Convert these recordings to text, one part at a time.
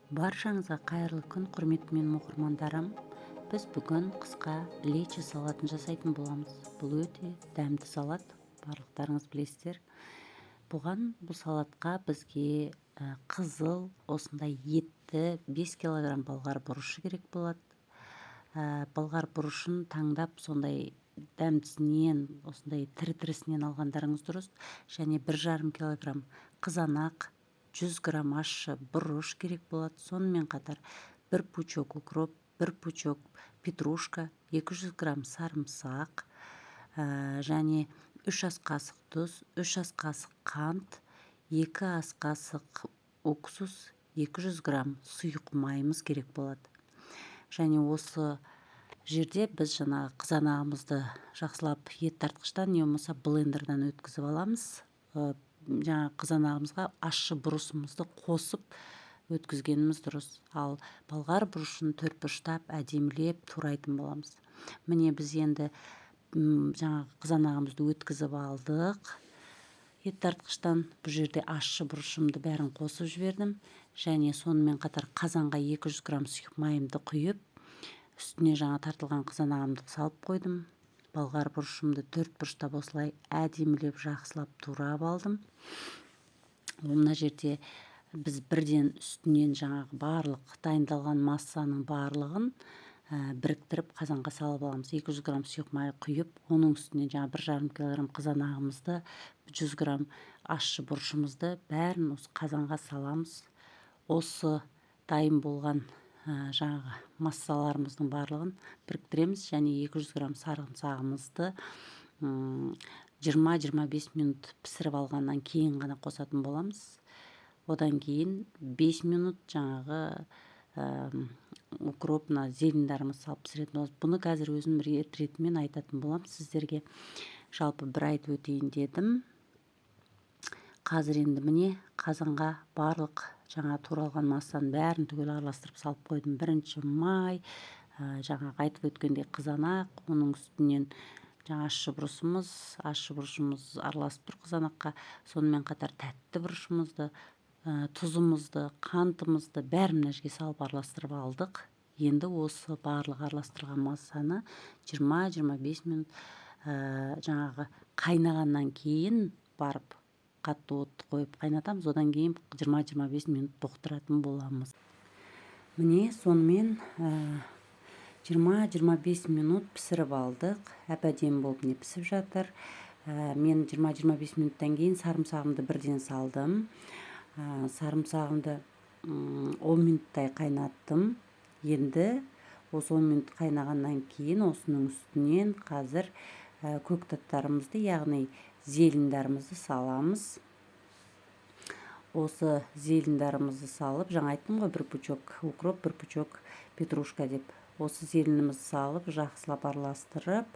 Баршаңызға қайырлы күн, құрметті менің оқырмандарым. Біз бүгін қысқа лечо салатын жасайтын боламыз. Бұл өте дәмді салат, барлықтарыңыз білесіздер. Бұл салатқа бізге қызыл, осындай етті 5 килограмм болгар бұрышы керек болады. Болгар бұрышын таңдап, сондай дәмдісінен, осындай тірі-тірісінен алғандарыңыз дұрыс. Және 1,5 килограмм қызанақ, 100 грамм ащы бұрыш керек болады. Сонымен қатар 1 пучок укроп, 1 пучок петрушка, 200 грамм сарымсақ, және 3 ас қасық тұз, 3 ас қасық қант, 2 ас қасық уксус, 200 грамм сұйық майымыз керек болады. Және осы жерде біз жаңағы қызанағымызды жақсылап ет тартқыштан не болмаса блендердан өткізіп аламыз. Жаңа қызанағымызға ащы бұрышымызды қосып өткізгеніміз дұрыс. Ал болгар бұрышын төртбұрыштап әдемілеп турайтын боламыз. Міне біз енді жаңа қызанағымызды өткізіп алдық ет тартқыштан. Бұл жерде ащы бұрышымды бәрін қосып жібердім. Және сонымен қатар қазанға 200 грамм сұйық майымды құйып, үстіне жаңа тартылған қызанағымды салып қойдым. Болгар бұрышымды төртбұрыштап осылай әдемілеп жақсылап турап алдым. Мына жерде біз бірден үстінен жаңағы барлық дайындалған массаның барлығын біріктіріп қазанға салып аламыз. 200 грамм сұйық май құйып, оның үстіне жаңа 1,5 килограмм қызанағымызды, 100 грамм ащы бұрышымызды бәрін осы қазанға саламыз. Осы дайын болған жаңағы массаларымыздың барлығын біріктіреміз. Және 200 грамм сарымсағымызды 20-25 минут пісіріп алғаннан кейін ғана қосатын боламыз. Одан кейін 5 минут жаңағы укроп, зелендарымыз салып пісіретін боламыз. Бұны қазір өзім ретімен айтатын болам сіздерге. Жалпы бір айтып өтейін дедім. Қазір енді міне қазанға барлық жаңа туралған массаның бәрін түгел араластырып салып қойдым. Бірінші май, жаңағы айтып өткендей қызанақ, оның үстінен жаңа ащы бұрышымыз араласып тұр қызанаққа. Сонымен қатар тәтті бұрышымызды, тұзымызды, қантымызды бәрін мына жерге салып араластырып алдық. Енді осы барлық араластырған массаны 20-25 минут жаңағы қайнағаннан кейін барып қатты отты қойып қайнатамыз. Одан кейін 20-25 минут тоқтыратын боламыз. Міне сонымен 20-25 минут пісіріп алдық. Әп-әдемі болып не пісіп жатыр. Мен 20-25 минуттан кейін сарымсағымды бірден салдым. Сарымсағымды 10 минуттай қайнаттым. Енді осы 10 минут қайнағаннан кейін осының үстінен қазір көктаттарымызды, яғни зелендарымызды саламыз. Осы зелендарымызды салып, жаңа айттым ғой, 1 пучок укроп, 1 пучок петрушка деп. Осы зеленімізді салып, жақсылап араластырып,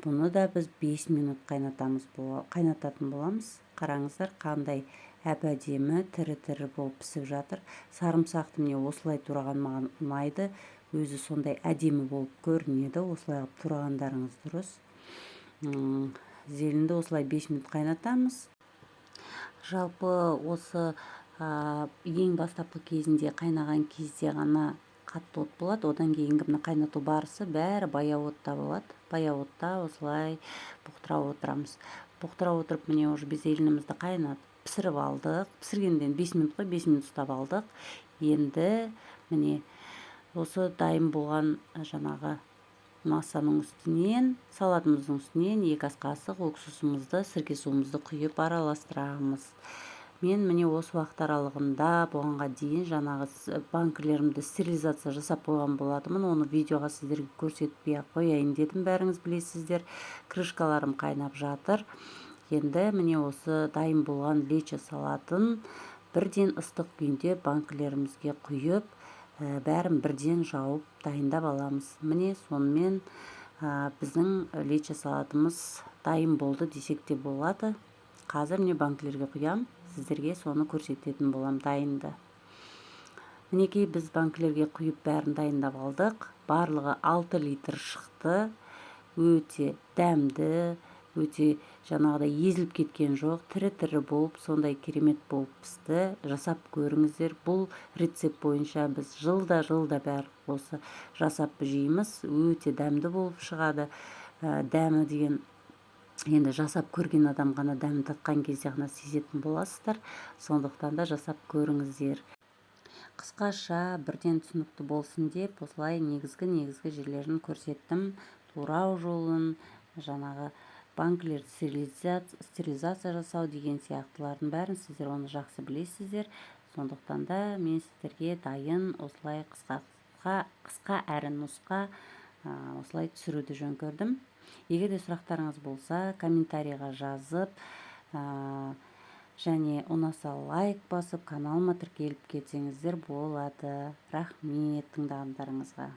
бұны да біз 5 минут қайнататын боламыз. Қараңыздар, қандай әп-әдемі тірі-тірі болып пісіп жатыр. Сарымсақты міне осылай тураған маған ұнайды. Өзі сондай әдемі болып көрінеді. Осылай алып турағандарыңыз дұрыс. Зеленді осылай 5 минут қайнатамыз. Жалпы осы ең бастапқы кезінде, қайнаған кезде ғана қатты от болады. Одан кейінгі мына қайнату барысы бәрі баяу отта болады. Баяу отта осылай бұқтырап отырамыз. Бұқтырап отырып, міне уже зеленімізді қайнатып пісіріп алдық. Пісіргенден 5 минут қой, 5 минут ұстап алдық. Енді міне осы дайын болған жаңағы массаның үстінен, салатымыздың үстінен 2 ас қасық уксусымызды, сірке суымызды құйып араластырамыз. Мен міне осы уақыт аралығында бұғанға дейін жаңағы банкілерімді стерилизация жасап қойған болатымын. Оны видеоға сіздерге көрсетпей қояйын дедім, бәріңіз білесіздер. Крышкаларым қайнап жатыр. Енді міне осы дайын болған лечо салатын бірден ыстық күйінде банкілерімізге құйып, бәрін бірден жауып дайындап аламыз. Міне сонымен біздің лечо салатымыз дайын болды десек те болады. Қазір міне банкілерге құям, сіздерге соны көрсететін болам дайынды. Мінекей біз банкілерге құйып бәрін дайындап алдық. Барлығы 6 литр шықты. Өте дәмді, өте жаңағыдай езіліп кеткен жоқ, тірі болып, сондай керемет болып пісті. Жасап көріңіздер. Бұл рецепт бойынша біз жылда бәрі осы жасап жейміз. Өте дәмді болып шығады. Дәмі деген енді жасап көрген адам ғана дәмін татқан кезде ғана сезетін боласыздар. Сондықтан да жасап көріңіздер. Қысқаша бірден түсінікті болсын деп осылай негізгі жерлерін көрсеттім. Турау жолын, жаңағы банкілерді стерилизация жасау деген сияқтылардың бәрін сіздер оны жақсы білесіздер. Сондықтан да мен сіздерге дайын осылай қысқа әрі нұсқа осылай түсіруді жөн көрдім. Егер де сұрақтарыңыз болса, комментарийға жазып, және ұнаса лайк басып, каналыма тіркеліп кетсеңіздер болады. Рахмет тыңдағандарыңызға.